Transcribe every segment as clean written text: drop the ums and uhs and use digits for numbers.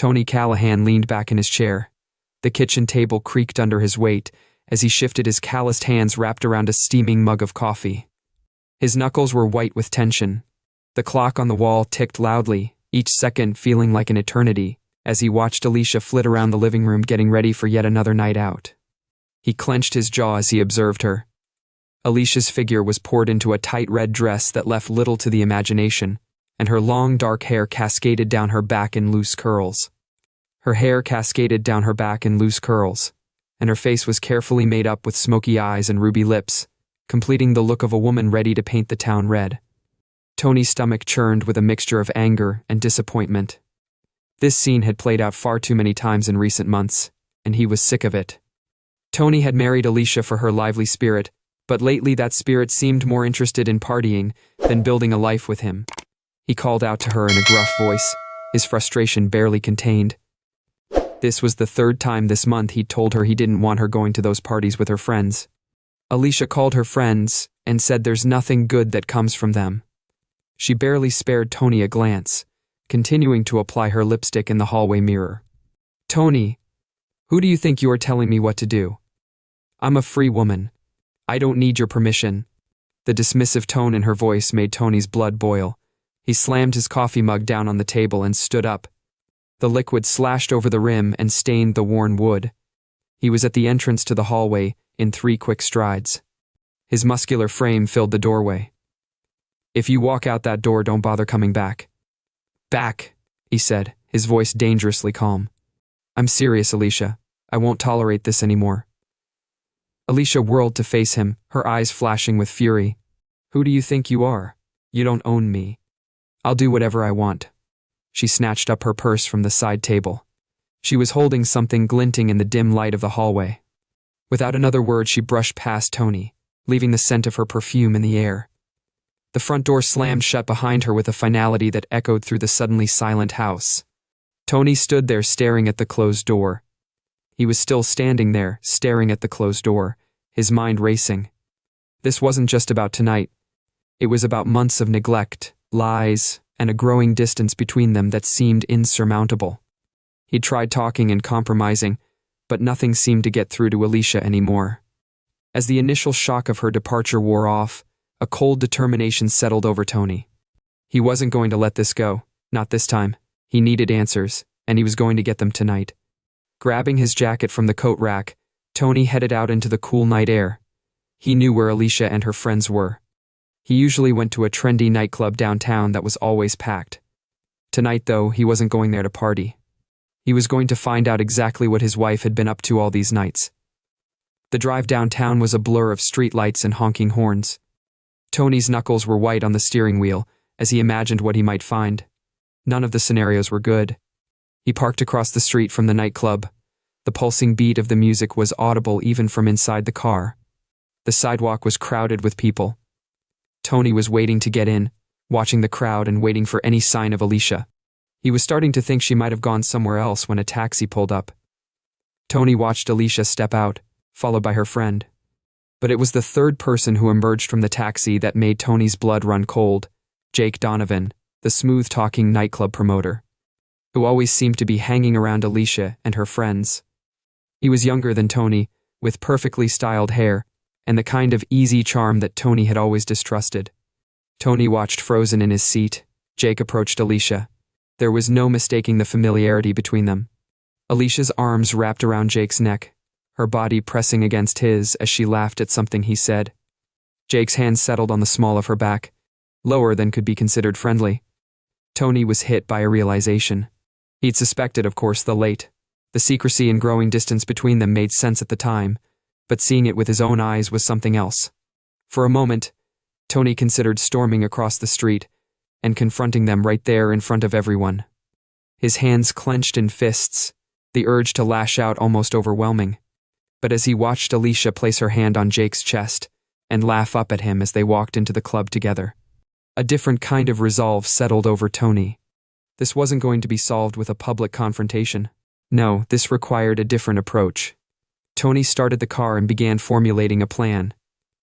Tony Callahan leaned back in his chair. The kitchen table creaked under his weight as he shifted his calloused hands wrapped around a steaming mug of coffee. His knuckles were white with tension. The clock on the wall ticked loudly, each second feeling like an eternity, as he watched Alicia flit around the living room getting ready for yet another night out. He clenched his jaw as he observed her. Alicia's figure was poured into a tight red dress that left little to the imagination, and her long dark hair cascaded down her back in loose curls. And her face was carefully made up with smoky eyes and ruby lips, completing the look of a woman ready to paint the town red. Tony's stomach churned with a mixture of anger and disappointment. This scene had played out far too many times in recent months, and he was sick of it. Tony had married Alicia for her lively spirit, but lately that spirit seemed more interested in partying than building a life with him. He called out to her in a gruff voice, his frustration barely contained. This was the third time this month he'd told her he didn't want her going to those parties with her friends. Alicia called her friends and said there's nothing good that comes from them. She barely spared Tony a glance, continuing to apply her lipstick in the hallway mirror. Tony, who do you think you are telling me what to do? I'm a free woman. I don't need your permission. The dismissive tone in her voice made Tony's blood boil. He slammed his coffee mug down on the table and stood up. The liquid slashed over the rim and stained the worn wood. He was at the entrance to the hallway in 3 quick strides. His muscular frame filled the doorway. If you walk out that door, don't bother coming back. Back, he said, his voice dangerously calm. I'm serious, Alicia. I won't tolerate this anymore. Alicia whirled to face him, her eyes flashing with fury. Who do you think you are? You don't own me. I'll do whatever I want. She snatched up her purse from the side table. She was holding something glinting in the dim light of the hallway. Without another word, she brushed past Tony, leaving the scent of her perfume in the air. The front door slammed shut behind her with a finality that echoed through the suddenly silent house. Tony stood there staring at the closed door. He was still standing there, staring at the closed door, his mind racing. This wasn't just about tonight. It was about months of neglect, lies, and a growing distance between them that seemed insurmountable. He'd tried talking and compromising, but nothing seemed to get through to Alicia anymore. As the initial shock of her departure wore off, a cold determination settled over Tony. He wasn't going to let this go, not this time. He needed answers, and he was going to get them tonight. Grabbing his jacket from the coat rack, Tony headed out into the cool night air. He knew where Alicia and her friends were. He usually went to a trendy nightclub downtown that was always packed. Tonight, though, he wasn't going there to party. He was going to find out exactly what his wife had been up to all these nights. The drive downtown was a blur of streetlights and honking horns. Tony's knuckles were white on the steering wheel as he imagined what he might find. None of the scenarios were good. He parked across the street from the nightclub. The pulsing beat of the music was audible even from inside the car. The sidewalk was crowded with people. Tony was waiting to get in, watching the crowd and waiting for any sign of Alicia. He was starting to think she might have gone somewhere else when a taxi pulled up. Tony watched Alicia step out, followed by her friend. But it was the third person who emerged from the taxi that made Tony's blood run cold, Jake Donovan, the smooth-talking nightclub promoter, who always seemed to be hanging around Alicia and her friends. He was younger than Tony, with perfectly styled hair, and the kind of easy charm that Tony had always distrusted. Tony watched frozen in his seat. Jake approached Alicia. There was no mistaking the familiarity between them. Alicia's arms wrapped around Jake's neck, her body pressing against his as she laughed at something he said. Jake's hand settled on the small of her back, lower than could be considered friendly. Tony was hit by a realization. He'd suspected, of course, the secrecy and growing distance between them made sense at the time, but seeing it with his own eyes was something else. For a moment, Tony considered storming across the street and confronting them right there in front of everyone. His hands clenched in fists, the urge to lash out almost overwhelming. But as he watched Alicia place her hand on Jake's chest and laugh up at him as they walked into the club together, a different kind of resolve settled over Tony. This wasn't going to be solved with a public confrontation. No, this required a different approach. Tony started the car and began formulating a plan.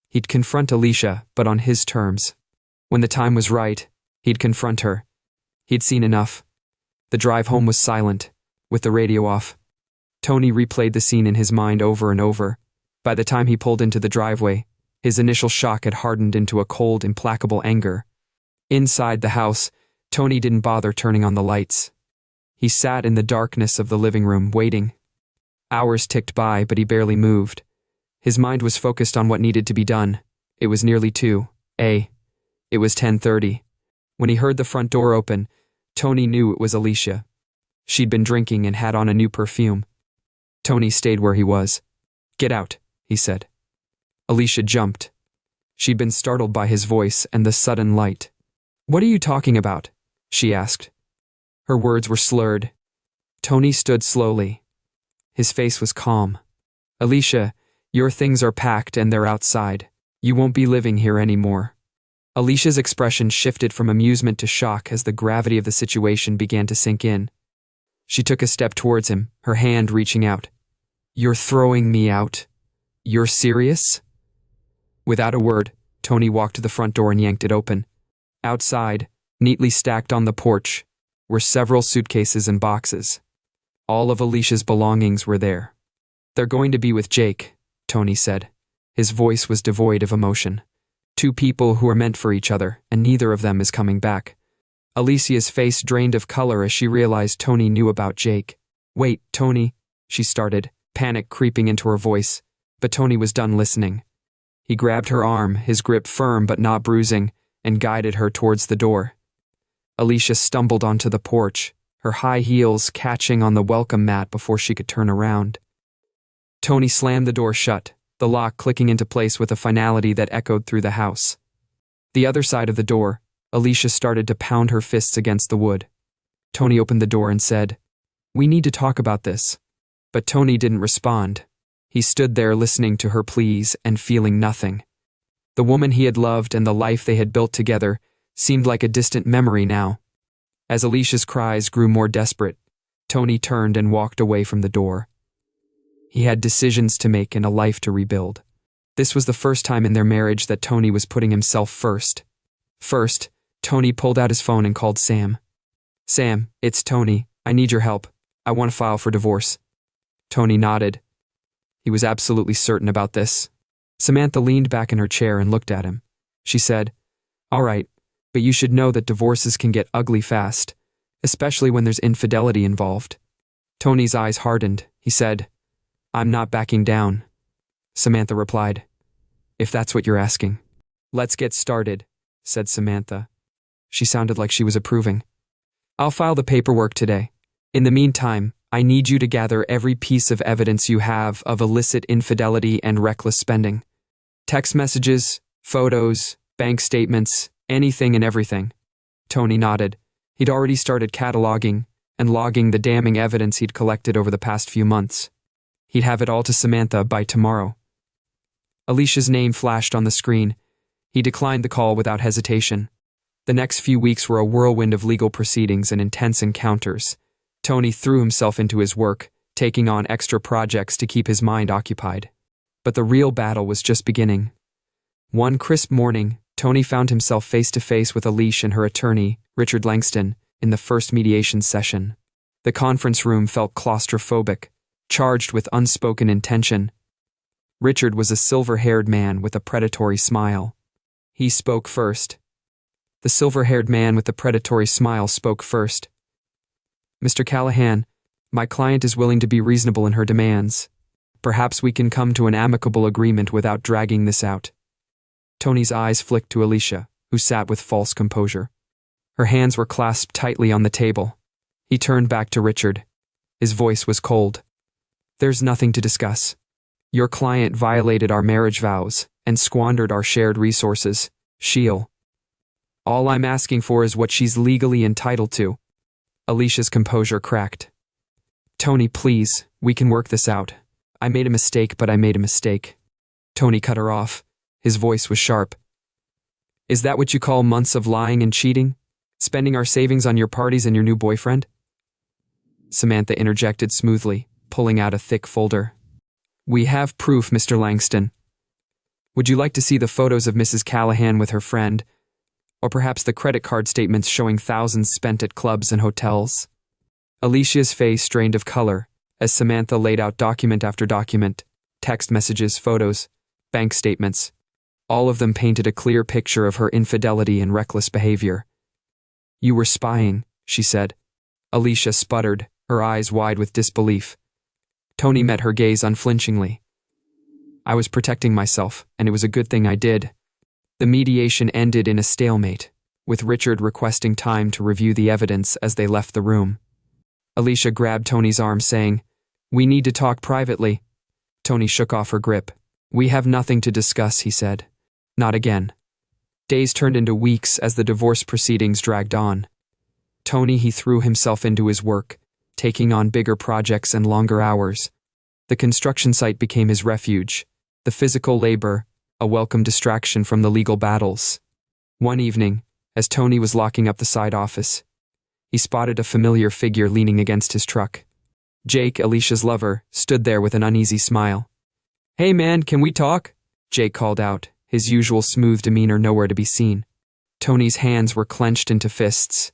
He'd confront Alicia, but on his terms. When the time was right, he'd confront her. He'd seen enough. The drive home was silent, with the radio off. Tony replayed the scene in his mind over and over. By the time he pulled into the driveway, his initial shock had hardened into a cold, implacable anger. Inside the house, Tony didn't bother turning on the lights. He sat in the darkness of the living room, waiting. Hours ticked by, but he barely moved. His mind was focused on what needed to be done. It was nearly 2 a.m. It was 10:30. When he heard the front door open, Tony knew it was Alicia. She'd been drinking and had on a new perfume. Tony stayed where he was. "Get out," he said. Alicia jumped. She'd been startled by his voice and the sudden light. "What are you talking about?" she asked. Her words were slurred. Tony stood slowly. His face was calm. "Alicia, your things are packed and they're outside. You won't be living here anymore." Alicia's expression shifted from amusement to shock as the gravity of the situation began to sink in. She took a step towards him, her hand reaching out. "You're throwing me out? You're serious?" Without a word, Tony walked to the front door and yanked it open. Outside, neatly stacked on the porch, were several suitcases and boxes. All of Alicia's belongings were there. "They're going to be with Jake," Tony said. His voice was devoid of emotion. "Two people who are meant for each other, and neither of them is coming back." Alicia's face drained of color as she realized Tony knew about Jake. "Wait, Tony," she started, panic creeping into her voice, but Tony was done listening. He grabbed her arm, his grip firm but not bruising, and guided her towards the door. Alicia stumbled onto the porch, her high heels catching on the welcome mat before she could turn around. Tony slammed the door shut, the lock clicking into place with a finality that echoed through the house. The other side of the door, Alicia started to pound her fists against the wood. Tony opened the door and said, "We need to talk about this." But Tony didn't respond. He stood there listening to her pleas and feeling nothing. The woman he had loved and the life they had built together seemed like a distant memory now. As Alicia's cries grew more desperate, Tony turned and walked away from the door. He had decisions to make and a life to rebuild. This was the first time in their marriage that Tony was putting himself first. First, Tony pulled out his phone and called Sam. "Sam, it's Tony. I need your help. I want to file for divorce." Tony nodded. He was absolutely certain about this. Samantha leaned back in her chair and looked at him. She said, "All right, but you should know that divorces can get ugly fast, especially when there's infidelity involved." Tony's eyes hardened. He said, "I'm not backing down." Samantha replied, "If that's what you're asking." "Let's get started," said Samantha. She sounded like she was approving. "I'll file the paperwork today. In the meantime, I need you to gather every piece of evidence you have of illicit infidelity and reckless spending. Text messages, photos, bank statements, anything and everything." Tony nodded. He'd already started cataloging and logging the damning evidence he'd collected over the past few months. He'd have it all to Samantha by tomorrow. Alicia's name flashed on the screen. He declined the call without hesitation. The next few weeks were a whirlwind of legal proceedings and intense encounters. Tony threw himself into his work, taking on extra projects to keep his mind occupied. But the real battle was just beginning. One crisp morning, Tony found himself face to face with Alicia and her attorney, Richard Langston, in the first mediation session. The conference room felt claustrophobic, charged with unspoken intention. Richard was a silver-haired man with a predatory smile. He spoke first. The silver-haired man with the predatory smile spoke first. "Mr. Callahan, my client is willing to be reasonable in her demands. Perhaps we can come to an amicable agreement without dragging this out." Tony's eyes flicked to Alicia, who sat with false composure. Her hands were clasped tightly on the table. He turned back to Richard. His voice was cold. "There's nothing to discuss. Your client violated our marriage vows and squandered our shared resources. She'll. All I'm asking for is what she's legally entitled to." Alicia's composure cracked. "Tony, please, we can work this out. I made a mistake, but I made a mistake." Tony cut her off. His voice was sharp. "Is that what you call months of lying and cheating? Spending our savings on your parties and your new boyfriend?" Samantha interjected smoothly, pulling out a thick folder. "We have proof, Mr. Langston. Would you like to see the photos of Mrs. Callahan with her friend? Or perhaps the credit card statements showing thousands spent at clubs and hotels?" Alicia's face drained of color as Samantha laid out document after document, text messages, photos, bank statements. All of them painted a clear picture of her infidelity and reckless behavior. "You were spying," she said. Alicia sputtered, her eyes wide with disbelief. Tony met her gaze unflinchingly. "I was protecting myself, and it was a good thing I did." The mediation ended in a stalemate, with Richard requesting time to review the evidence as they left the room. Alicia grabbed Tony's arm, saying, "We need to talk privately." Tony shook off her grip. "We have nothing to discuss," he said. "Not again." Days turned into weeks as the divorce proceedings dragged on. He threw himself into his work, taking on bigger projects and longer hours. The construction site became his refuge, the physical labor, a welcome distraction from the legal battles. One evening, as Tony was locking up the side office, he spotted a familiar figure leaning against his truck. Jake, Alicia's lover, stood there with an uneasy smile. "Hey man, can we talk?" Jake called out, his usual smooth demeanor nowhere to be seen. Tony's hands were clenched into fists.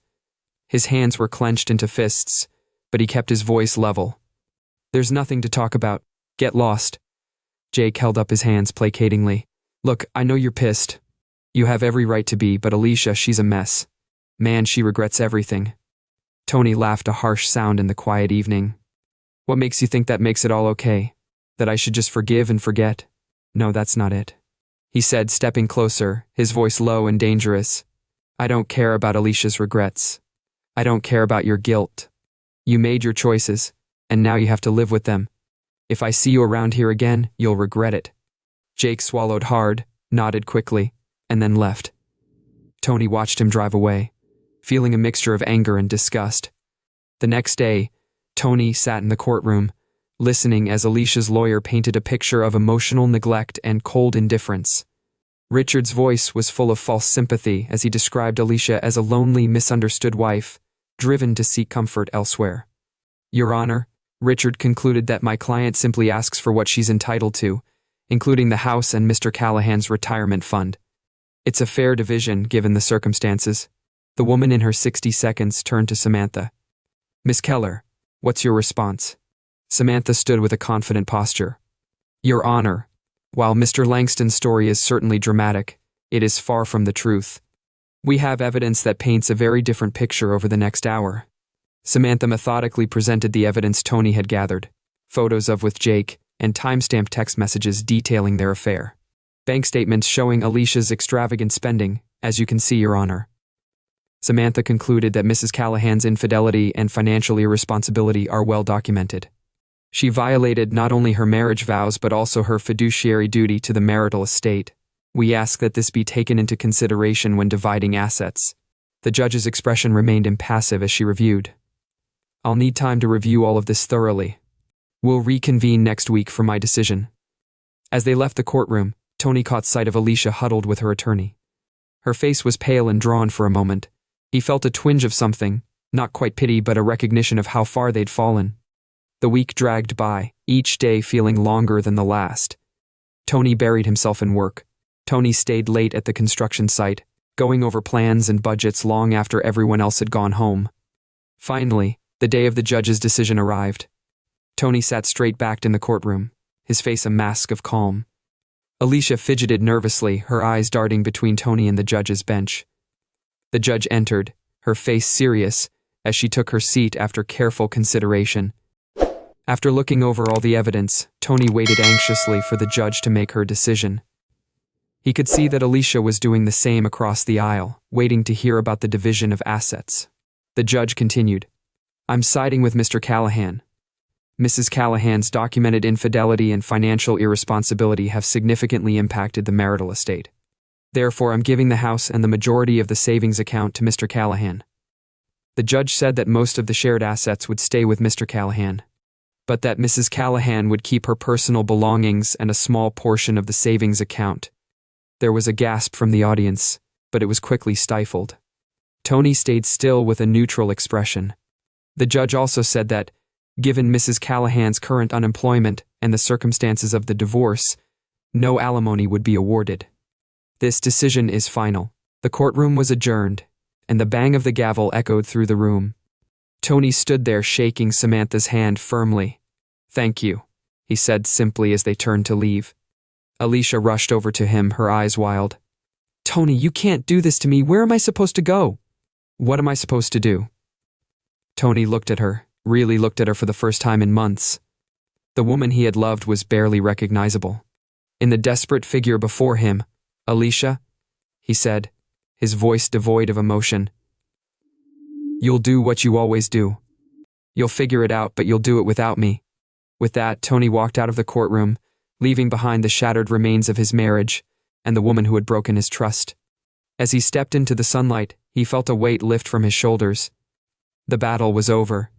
But he kept his voice level. "There's nothing to talk about. Get lost." Jake held up his hands placatingly. "Look, I know you're pissed. You have every right to be, but Alicia, she's a mess. Man, she regrets everything." Tony laughed, a harsh sound in the quiet evening. "What makes you think that makes it all okay? That I should just forgive and forget? No, that's not it," he said, stepping closer, his voice low and dangerous. "I don't care about Alicia's regrets. I don't care about your guilt. You made your choices, and now you have to live with them. If I see you around here again, you'll regret it." Jake swallowed hard, nodded quickly, and then left. Tony watched him drive away, feeling a mixture of anger and disgust. The next day, Tony sat in the courtroom, listening as Alicia's lawyer painted a picture of emotional neglect and cold indifference. Richard's voice was full of false sympathy as he described Alicia as a lonely, misunderstood wife, driven to seek comfort elsewhere. "Your Honor," Richard concluded, "that my client simply asks for what she's entitled to, including the house and Mr. Callahan's retirement fund. It's a fair division, given the circumstances." The woman in her 60 seconds turned to Samantha. "Miss Keller, what's your response?" Samantha stood with a confident posture. "Your Honor, while Mr. Langston's story is certainly dramatic, it is far from the truth. We have evidence that paints a very different picture over the next hour." Samantha methodically presented the evidence Tony had gathered, photos of with Jake, and timestamped text messages detailing their affair. "Bank statements showing Alicia's extravagant spending, as you can see, Your Honor." Samantha concluded that Mrs. Callahan's infidelity and financial irresponsibility are well documented. She violated not only her marriage vows but also her fiduciary duty to the marital estate. "We ask that this be taken into consideration when dividing assets." The judge's expression remained impassive as she reviewed. "I'll need time to review all of this thoroughly. We'll reconvene next week for my decision." As they left the courtroom, Tony caught sight of Alicia huddled with her attorney. Her face was pale and drawn for a moment. He felt a twinge of something, not quite pity but a recognition of how far they'd fallen. The week dragged by, each day feeling longer than the last. Tony buried himself in work. Tony stayed late at the construction site, going over plans and budgets long after everyone else had gone home. Finally, the day of the judge's decision arrived. Tony sat straight-backed in the courtroom, his face a mask of calm. Alicia fidgeted nervously, her eyes darting between Tony and the judge's bench. The judge entered, her face serious, as she took her seat after careful consideration. After looking over all the evidence, Tony waited anxiously for the judge to make her decision. He could see that Alicia was doing the same across the aisle, waiting to hear about the division of assets. The judge continued, "I'm siding with Mr. Callahan. Mrs. Callahan's documented infidelity and financial irresponsibility have significantly impacted the marital estate. Therefore, I'm giving the house and the majority of the savings account to Mr. Callahan." The judge said that most of the shared assets would stay with Mr. Callahan, but that Mrs. Callahan would keep her personal belongings and a small portion of the savings account. There was a gasp from the audience, but it was quickly stifled. Tony stayed still with a neutral expression. The judge also said that, given Mrs. Callahan's current unemployment and the circumstances of the divorce, no alimony would be awarded. "This decision is final." The courtroom was adjourned, and the bang of the gavel echoed through the room. Tony stood there shaking Samantha's hand firmly. "Thank you," he said simply as they turned to leave. Alicia rushed over to him, her eyes wild. "Tony, you can't do this to me. Where am I supposed to go?" "What am I supposed to do?" Tony looked at her, really looked at her for the first time in months. The woman he had loved was barely recognizable. In the desperate figure before him, "Alicia," he said, his voice devoid of emotion, "you'll do what you always do. You'll figure it out, but you'll do it without me." With that, Tony walked out of the courtroom, leaving behind the shattered remains of his marriage and the woman who had broken his trust. As he stepped into the sunlight, he felt a weight lift from his shoulders. The battle was over.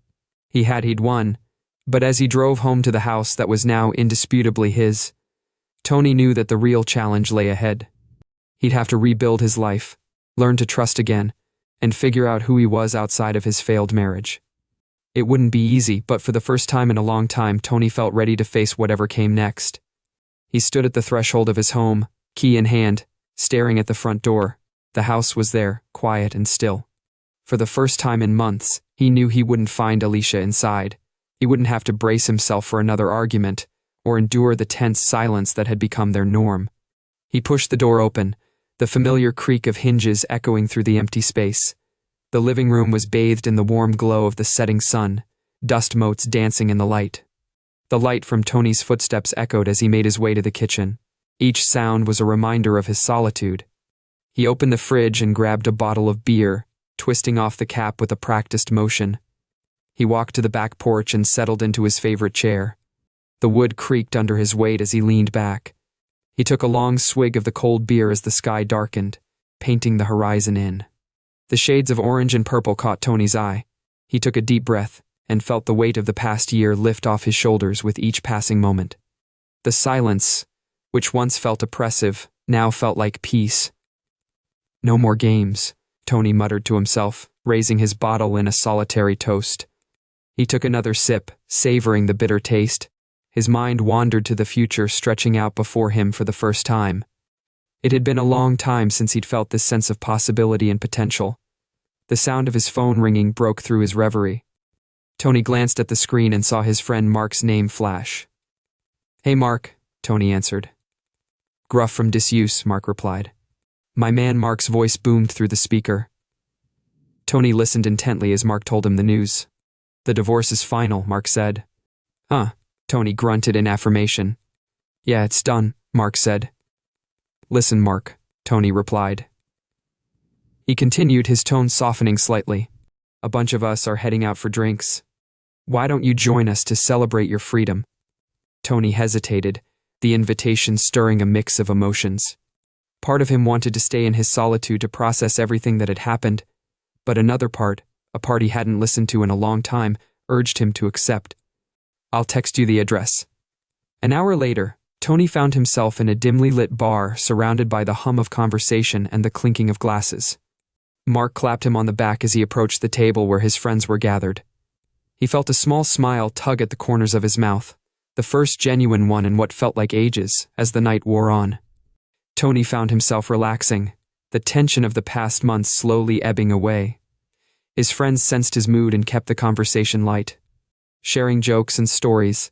He'd won, but as he drove home to the house that was now indisputably his, Tony knew that the real challenge lay ahead. He'd have to rebuild his life, learn to trust again, and figure out who he was outside of his failed marriage. It wouldn't be easy, but for the first time in a long time, Tony felt ready to face whatever came next. He stood at the threshold of his home, key in hand, staring at the front door. The house was there, quiet and still. For the first time in months, he knew he wouldn't find Alicia inside. He wouldn't have to brace himself for another argument, or endure the tense silence that had become their norm. He pushed the door open, the familiar creak of hinges echoing through the empty space. The living room was bathed in the warm glow of the setting sun, dust motes dancing in the light. The light from Tony's footsteps echoed as he made his way to the kitchen. Each sound was a reminder of his solitude. He opened the fridge and grabbed a bottle of beer, twisting off the cap with a practiced motion. He walked to the back porch and settled into his favorite chair. The wood creaked under his weight as he leaned back. He took a long swig of the cold beer as the sky darkened, painting the horizon in. The shades of orange and purple caught Tony's eye. He took a deep breath and felt the weight of the past year lift off his shoulders with each passing moment. The silence, which once felt oppressive, now felt like peace. "No more games," Tony muttered to himself, raising his bottle in a solitary toast. He took another sip, savoring the bitter taste. His mind wandered to the future, stretching out before him for the first time. It had been a long time since he'd felt this sense of possibility and potential. The sound of his phone ringing broke through his reverie. Tony glanced at the screen and saw his friend Mark's name flash. "Hey Mark," Tony answered. "Gruff from disuse," Mark replied. "My man." Mark's voice boomed through the speaker. Tony listened intently as Mark told him the news. "The divorce is final," Mark said. "Huh," Tony grunted in affirmation. "Yeah, it's done," Mark said. "Listen, Mark," Tony replied. He continued, his tone softening slightly. "A bunch of us are heading out for drinks. Why don't you join us to celebrate your freedom?" Tony hesitated, the invitation stirring a mix of emotions. Part of him wanted to stay in his solitude to process everything that had happened, but another part, a part he hadn't listened to in a long time, urged him to accept. "I'll text you the address." An hour later, Tony found himself in a dimly lit bar surrounded by the hum of conversation and the clinking of glasses. Mark clapped him on the back as he approached the table where his friends were gathered. He felt a small smile tug at the corners of his mouth, the first genuine one in what felt like ages, as the night wore on. Tony found himself relaxing, the tension of the past months slowly ebbing away. His friends sensed his mood and kept the conversation light, sharing jokes and stories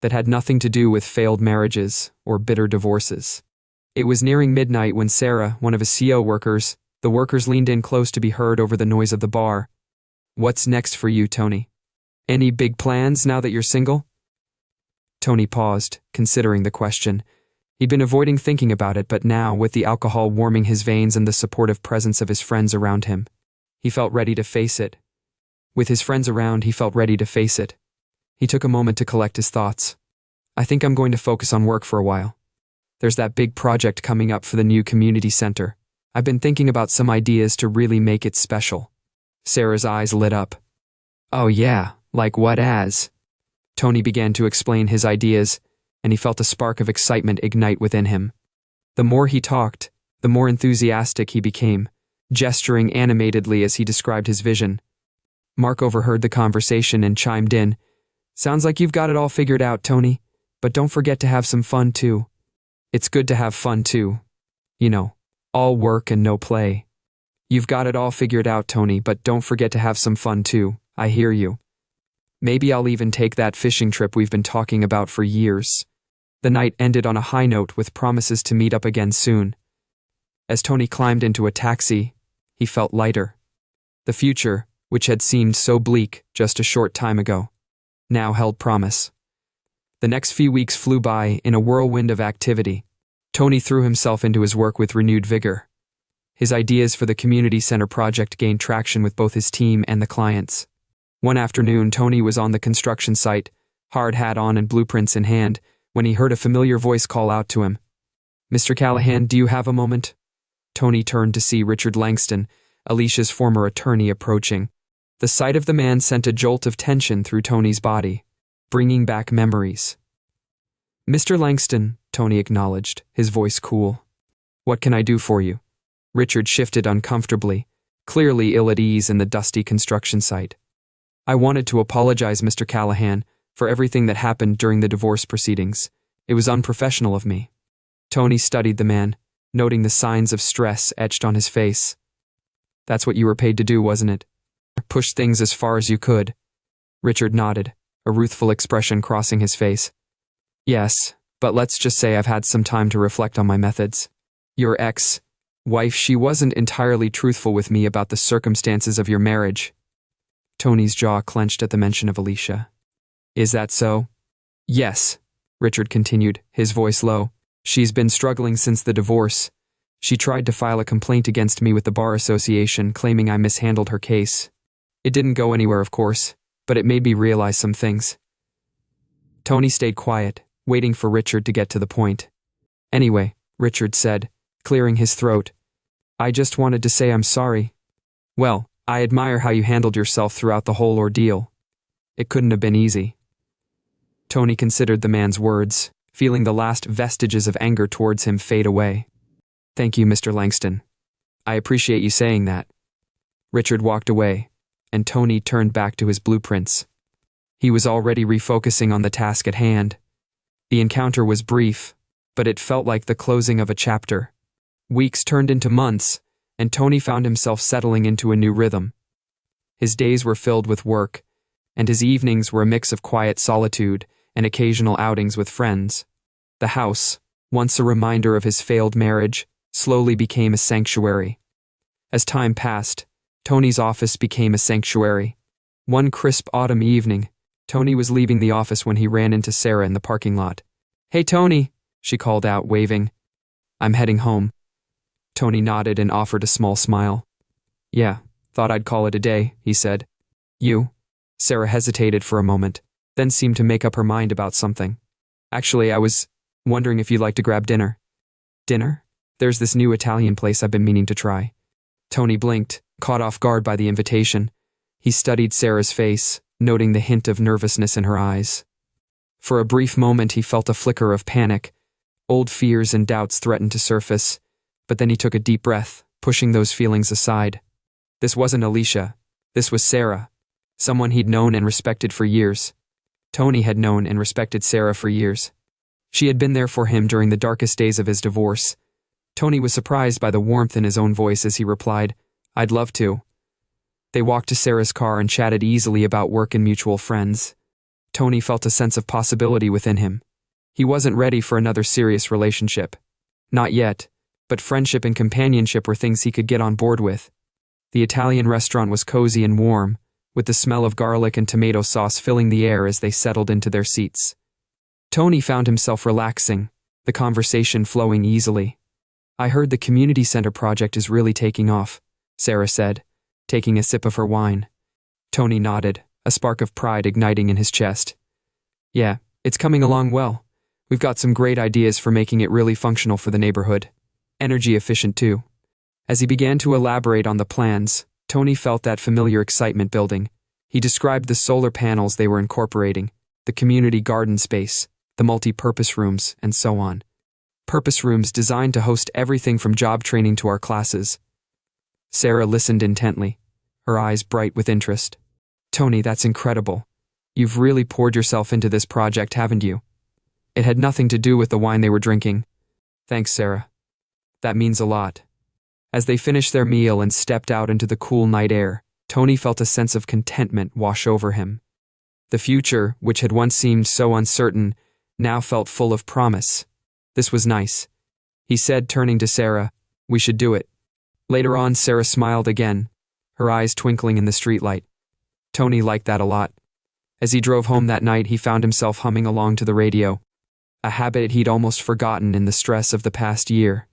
that had nothing to do with failed marriages or bitter divorces. It was nearing midnight when Sarah, one of his CO workers, the workers leaned in close to be heard over the noise of the bar. "What's next for you, Tony? Any big plans now that you're single?" Tony paused, considering the question. He'd been avoiding thinking about it, but now, with the alcohol warming his veins and the supportive presence of his friends around him, he felt ready to face it. With his friends around, he felt ready to face it. He took a moment to collect his thoughts. "I think I'm going to focus on work for a while. There's that big project coming up for the new community center. I've been thinking about some ideas to really make it special." Sarah's eyes lit up. "Oh yeah, like what as?" Tony began to explain his ideas, and he felt a spark of excitement ignite within him. The more he talked, the more enthusiastic he became, gesturing animatedly as he described his vision. Mark overheard the conversation and chimed in. "Sounds like you've got it all figured out, Tony, but don't forget to have some fun too." "It's good to have fun too. You know, all work and no play." "You've got it all figured out, Tony, but don't forget to have some fun too," I hear you. Maybe I'll even take that fishing trip we've been talking about for years. The night ended on a high note with promises to meet up again soon. As Tony climbed into a taxi, he felt lighter. The future, which had seemed so bleak just a short time ago, now held promise. The next few weeks flew by in a whirlwind of activity. Tony threw himself into his work with renewed vigor. His ideas for the community center project gained traction with both his team and the clients. One afternoon, Tony was on the construction site, hard hat on and blueprints in hand, when he heard a familiar voice call out to him. "Mr. Callahan, do you have a moment?" Tony turned to see Richard Langston, Alicia's former attorney, approaching. The sight of the man sent a jolt of tension through Tony's body, bringing back memories. "Mr. Langston," Tony acknowledged, his voice cool. "What can I do for you?" Richard shifted uncomfortably, clearly ill at ease in the dusty construction site. "I wanted to apologize, Mr. Callahan, for everything that happened during the divorce proceedings. It was unprofessional of me." Tony studied the man, noting the signs of stress etched on his face. "That's what you were paid to do, wasn't it? Push things as far as you could." Richard nodded, a ruthful expression crossing his face. "Yes, but let's just say I've had some time to reflect on my methods. Your ex-wife, she wasn't entirely truthful with me about the circumstances of your marriage." Tony's jaw clenched at the mention of Alicia. "Is that so?" "Yes," Richard continued, his voice low. "She's been struggling since the divorce. She tried to file a complaint against me with the Bar Association, claiming I mishandled her case. It didn't go anywhere, of course, but it made me realize some things." Tony stayed quiet, waiting for Richard to get to the point. "Anyway," Richard said, clearing his throat, "I just wanted to say I'm sorry. Well, I admire how you handled yourself throughout the whole ordeal. It couldn't have been easy." Tony considered the man's words, feeling the last vestiges of anger towards him fade away. "Thank you, Mr. Langston. I appreciate you saying that." Richard walked away, and Tony turned back to his blueprints. He was already refocusing on the task at hand. The encounter was brief, but it felt like the closing of a chapter. Weeks turned into months, and Tony found himself settling into a new rhythm. His days were filled with work, and his evenings were a mix of quiet solitude and occasional outings with friends. The house, once a reminder of his failed marriage, slowly became a sanctuary. As time passed, Tony's office became a sanctuary. One crisp autumn evening, Tony was leaving the office when he ran into Sarah in the parking lot. "Hey, Tony," she called out, waving. "I'm heading home." Tony nodded and offered a small smile. "Yeah, thought I'd call it a day," he said. "You?" Sarah hesitated for a moment, then seemed to make up her mind about something. "Actually, I was wondering if you'd like to grab dinner." "Dinner? There's this new Italian place I've been meaning to try." Tony blinked, caught off guard by the invitation. He studied Sarah's face, noting the hint of nervousness in her eyes. For a brief moment he felt a flicker of panic. Old fears and doubts threatened to surface, but then he took a deep breath, pushing those feelings aside. This wasn't Alicia. This was Sarah, someone he'd known and respected for years. Tony had known and respected Sarah for years. She had been there for him during the darkest days of his divorce. Tony was surprised by the warmth in his own voice as he replied, "I'd love to." They walked to Sarah's car and chatted easily about work and mutual friends. Tony felt a sense of possibility within him. He wasn't ready for another serious relationship. Not yet, but friendship and companionship were things he could get on board with. The Italian restaurant was cozy and warm, with the smell of garlic and tomato sauce filling the air as they settled into their seats. Tony found himself relaxing, the conversation flowing easily. "I heard the community center project is really taking off," Sarah said, taking a sip of her wine. Tony nodded, a spark of pride igniting in his chest. "Yeah, it's coming along well. We've got some great ideas for making it really functional for the neighborhood. Energy efficient too." As he began to elaborate on the plans, Tony felt that familiar excitement building. He described the solar panels they were incorporating, the community garden space, the multi-purpose rooms, and so on. Purpose rooms designed to host everything from job training to our classes. Sarah listened intently, her eyes bright with interest. "Tony, that's incredible. You've really poured yourself into this project, haven't you?" It had nothing to do with the wine they were drinking. "Thanks, Sarah. That means a lot." As they finished their meal and stepped out into the cool night air, Tony felt a sense of contentment wash over him. The future, which had once seemed so uncertain, now felt full of promise. This was nice. He said, turning to Sarah, "We should do it." Later on, Sarah smiled again, her eyes twinkling in the streetlight. Tony liked that a lot. As he drove home that night, he found himself humming along to the radio, a habit he'd almost forgotten in the stress of the past year.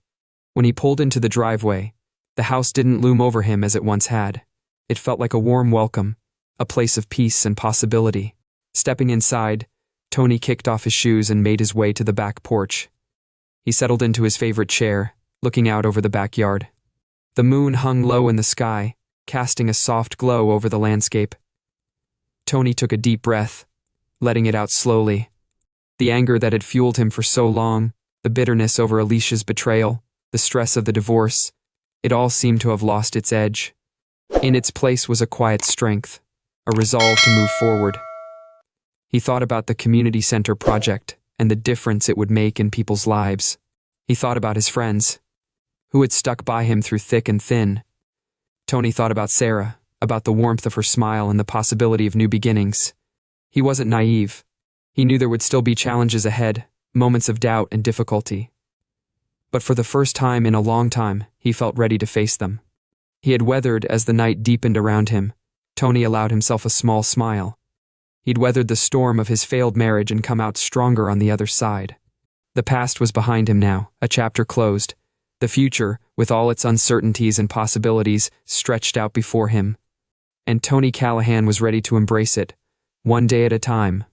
When he pulled into the driveway, the house didn't loom over him as it once had. It felt like a warm welcome, a place of peace and possibility. Stepping inside, Tony kicked off his shoes and made his way to the back porch. He settled into his favorite chair, looking out over the backyard. The moon hung low in the sky, casting a soft glow over the landscape. Tony took a deep breath, letting it out slowly. The anger that had fueled him for so long, the bitterness over Alicia's betrayal, the stress of the divorce, it all seemed to have lost its edge. In its place was a quiet strength, a resolve to move forward. He thought about the community center project and the difference it would make in people's lives. He thought about his friends, who had stuck by him through thick and thin. Tony thought about Sarah, about the warmth of her smile and the possibility of new beginnings. He wasn't naive. He knew there would still be challenges ahead, moments of doubt and difficulty. But for the first time in a long time, he felt ready to face them. He had weathered as the night deepened around him. Tony allowed himself a small smile. He'd weathered the storm of his failed marriage and come out stronger on the other side. The past was behind him now, a chapter closed. The future, with all its uncertainties and possibilities, stretched out before him. And Tony Callahan was ready to embrace it, one day at a time,